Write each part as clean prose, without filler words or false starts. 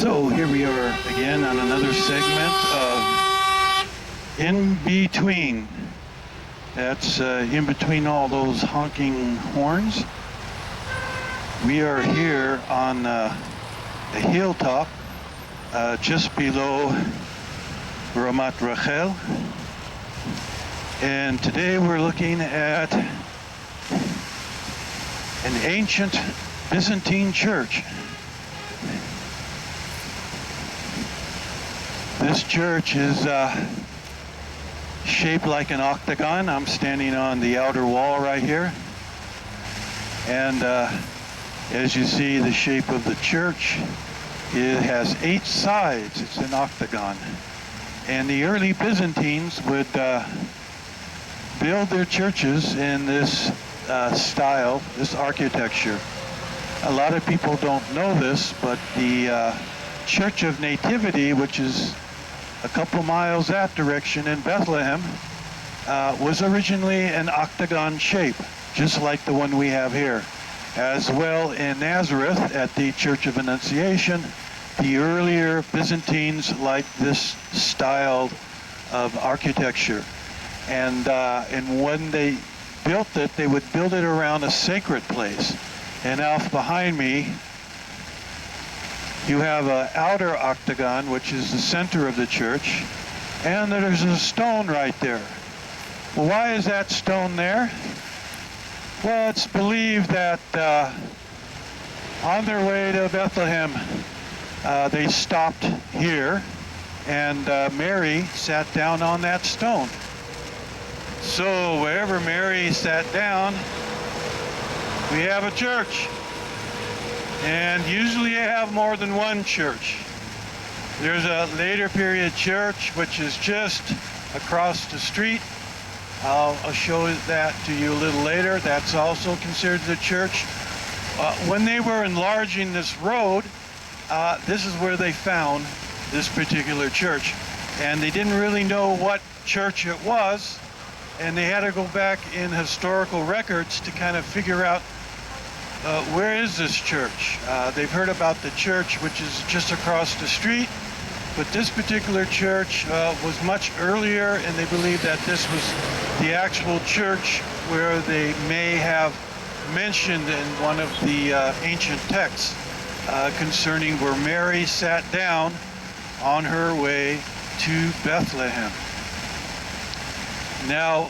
So here we are again on another segment of In Between. That's in between all those honking horns. We are here on a hilltop just below Ramat Rachel. And today we're looking at an ancient Byzantine church. This church is shaped like an octagon. I'm standing on the outer wall right here. And as you see, the shape of the church, it has 8 sides. It's an octagon. And the early Byzantines would build their churches in this style, this architecture. A lot of people don't know this, but the Church of Nativity, which is a couple miles that direction in Bethlehem, was originally an octagon shape, just like the one we have here. As well in Nazareth at the Church of Annunciation, the earlier Byzantines liked this style of architecture. And when they built it, they would build it around a sacred place. And off behind me, you have an outer octagon, which is the center of the church, and there's a stone right there. Well, why is that stone there? Well, it's believed that on their way to Bethlehem, they stopped here, and Mary sat down on that stone. So wherever Mary sat down, we have a church. And usually you have more than one church. There's a later period church which is just across the street. I'll show that to you a little later. That's also considered the church. When they were enlarging this road, this is where they found this particular church. And they didn't really know what church it was, and they had to go back in historical records to kind of figure out where is this church? They've heard about the church which is just across the street, but this particular church was much earlier, and they believe that this was the actual church where they may have mentioned in one of the ancient texts concerning where Mary sat down on her way to Bethlehem. Now,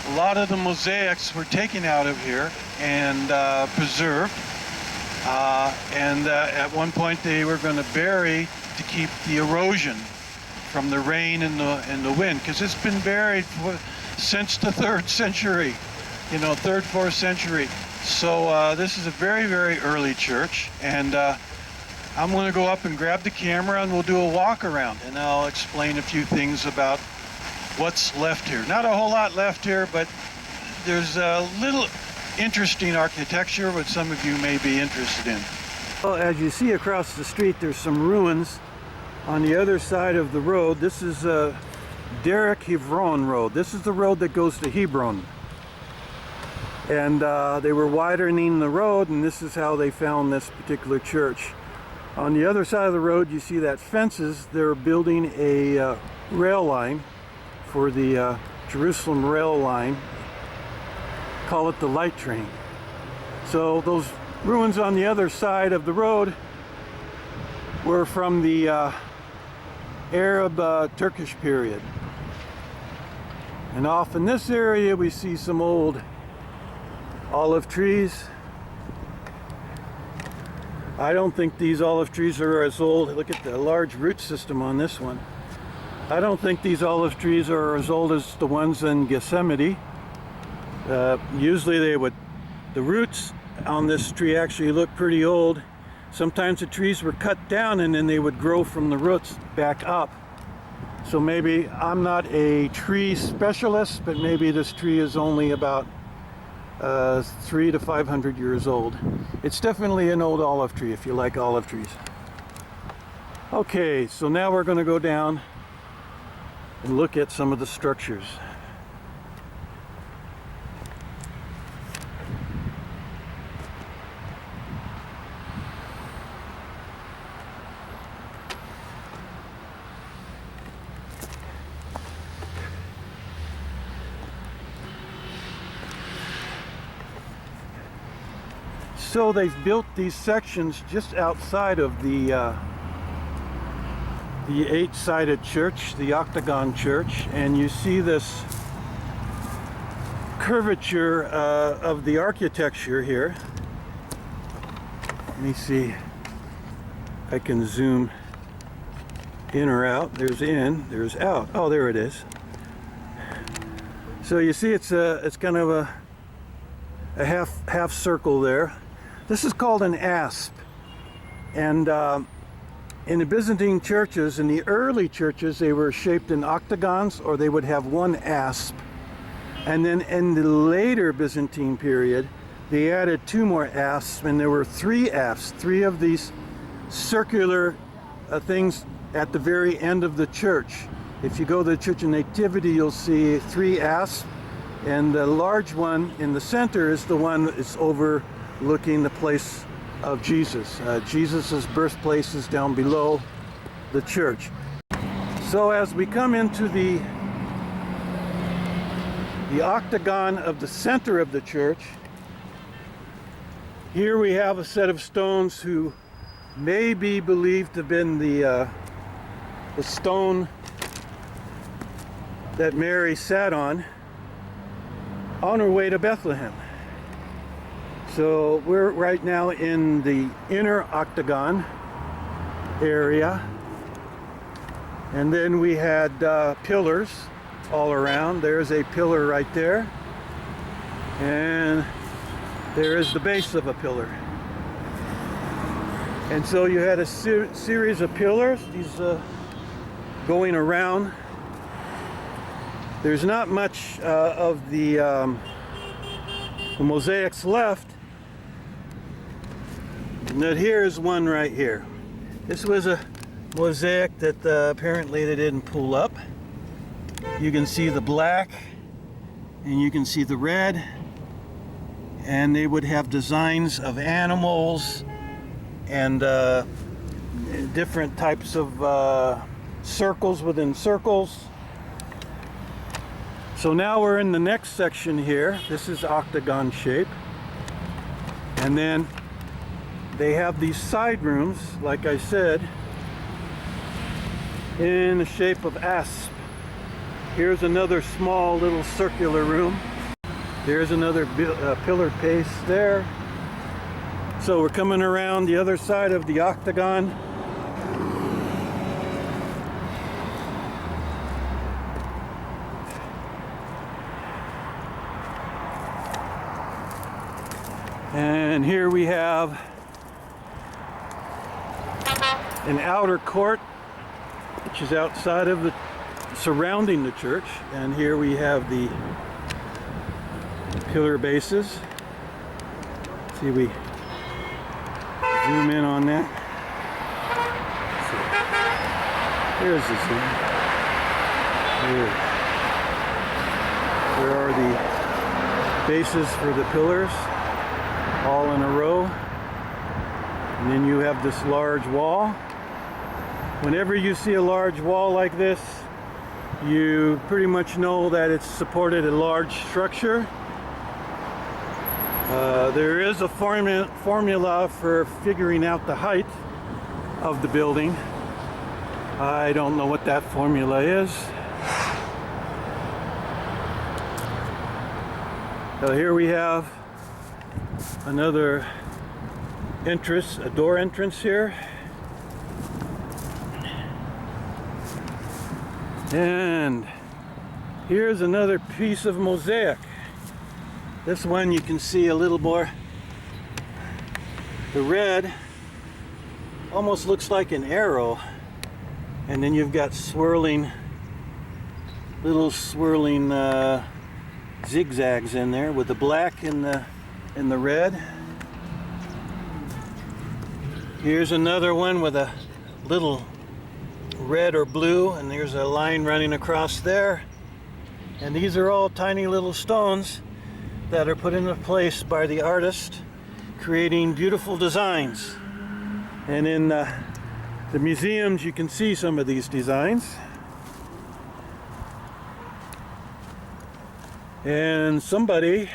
a lot of the mosaics were taken out of here and preserved. At one point they were going to bury to keep the erosion from the rain and the wind, because it's been buried since the 3rd century, 3rd, 4th century. So this is a very, very early church, and I'm going to go up and grab the camera and we'll do a walk around, and I'll explain a few things about what's left here. Not a whole lot left here, but there's a little interesting architecture which some of you may be interested in. Well, as you see across the street, there's some ruins on the other side of the road. This is Hebron Road. This is the road that goes to Hebron. And they were widening the road, and this is how they found this particular church. On the other side of the road, you see that fences. They're building a rail line for the Jerusalem rail line. Call it the light train. So those ruins on the other side of the road were from the Arab Turkish period. And off in this area we see some old olive trees. I don't think these olive trees are as old. Look at the large root system on this one. I don't think these olive trees are as old as the ones in Yosemite. Usually the roots on this tree actually look pretty old. Sometimes the trees were cut down and then they would grow from the roots back up. So maybe, I'm not a tree specialist, but maybe this tree is only about 300 to 500 years old. It's definitely an old olive tree if you like olive trees. Okay, so now we're going to go down and look at some of the structures. So they've built these sections just outside of the 8-sided church, the octagon church, and you see this curvature of the architecture here. Let me see if I can zoom in or out. There's in, there's out. Oh, there it is. So you see it's kind of a half circle there. This is called an asp, and in the Byzantine churches, in the early churches, they were shaped in octagons, or they would have one asp. And then in the later Byzantine period, they added 2 more asps, and there were 3 asps, 3 of these circular things at the very end of the church. If you go to the Church of Nativity, you'll see 3 asps, and the large one in the center is the one that's overlooking the place of Jesus. Jesus's birthplace is down below the church. So as we come into the octagon of the center of the church, here we have a set of stones who may be believed to have been the stone that Mary sat on her way to Bethlehem. So we're right now in the inner octagon area, and then we had pillars all around. There's a pillar right there, and there is the base of a pillar. And so you had a series of pillars, these going around. There's not much of the mosaics left. But here's one right here. This was a mosaic that apparently they didn't pull up. You can see the black, and you can see the red, and they would have designs of animals and different types of circles within circles. So now we're in the next section here. This is octagon shape, and then they have these side rooms, like I said, in the shape of asp. Here's another small little circular room. There's another pillar base there. So we're coming around the other side of the octagon. And here we have an outer court, which is outside of the surrounding the church, and here we have the pillar bases. See, we zoom in on that. Here's the zoom. There are the bases for the pillars, all in a row. And then you have this large wall. Whenever you see a large wall like this, you pretty much know that it's supported a large structure. There is a formula for figuring out the height of the building. I don't know what that formula is. So here we have another entrance, a door entrance here. And here's another piece of mosaic. This one you can see a little more. The red almost looks like an arrow, and then you've got little swirling zigzags in there with the black and the red. Here's another one with a little red or blue, and there's a line running across there. And these are all tiny little stones that are put into place by the artist, creating beautiful designs. And in the museums you can see some of these designs. And somebody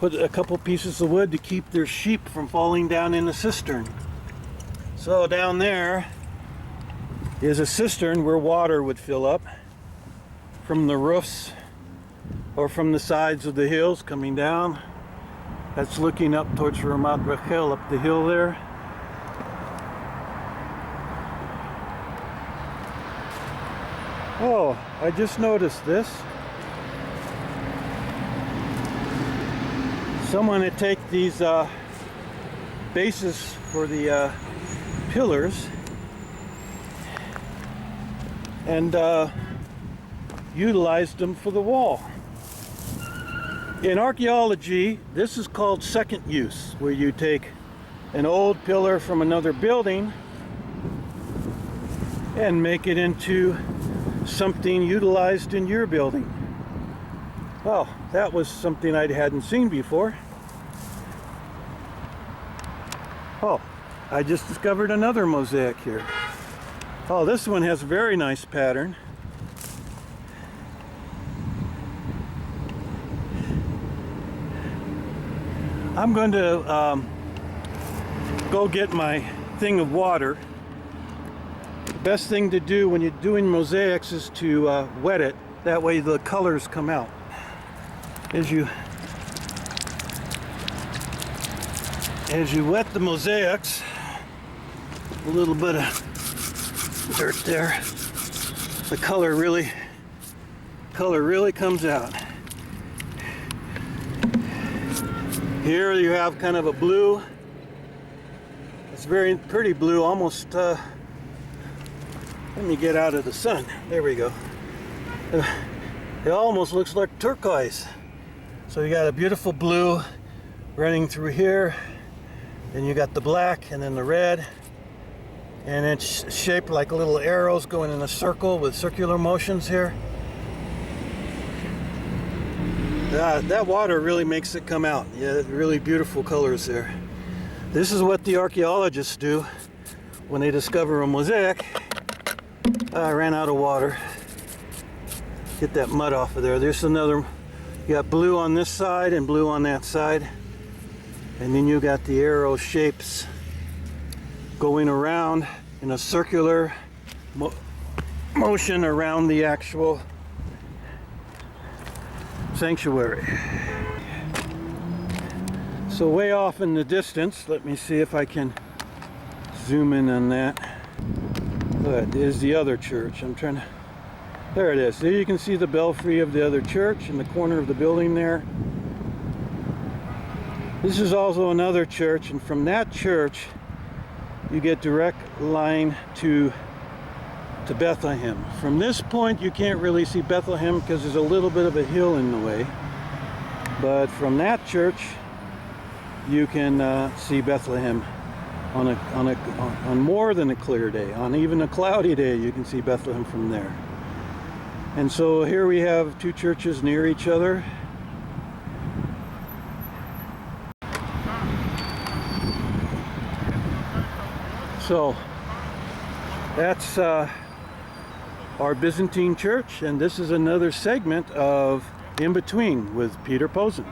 put a couple pieces of wood to keep their sheep from falling down in the cistern. So down there is a cistern where water would fill up from the roofs or from the sides of the hills coming down. That's looking up towards Ramat Rachel, up the hill there. Oh, I just noticed this. Someone had taken these bases for the pillars and utilized them for the wall. In archaeology, this is called second use, where you take an old pillar from another building and make it into something utilized in your building. Well, that was something I hadn't seen before. Oh, I just discovered another mosaic here. Oh, this one has a very nice pattern. I'm going to go get my thing of water. The best thing to do when you're doing mosaics is to wet it. That way the colors come out. As you wet the mosaics, a little bit of dirt there, the color really comes out. Here you have kind of a blue. It's very pretty blue, almost let me get out of the sun. There we go. It almost looks like turquoise. So you got a beautiful blue running through here, then you got the black and then the red, and it's shaped like little arrows going in a circle with circular motions here. That water really makes it come out. Yeah, really beautiful colors there. This is what the archaeologists do when they discover a mosaic. I ran out of water. Get that mud off of there. There's another. You got blue on this side and blue on that side. And then you got the arrow shapes going around in a circular motion around the actual sanctuary. So way off in the distance, let me see if I can zoom in on that. That is the other church. I'm trying to, there it is. There you can see the belfry of the other church in the corner of the building there. This is also another church, and from that church you get direct line to Bethlehem. From this point you can't really see Bethlehem because there's a little bit of a hill in the way, but from that church you can see Bethlehem on more than a clear day. On even a cloudy day you can see Bethlehem from there. And so here we have two churches near each other. So that's our Byzantine church, and this is another segment of In Between with Peter Posen.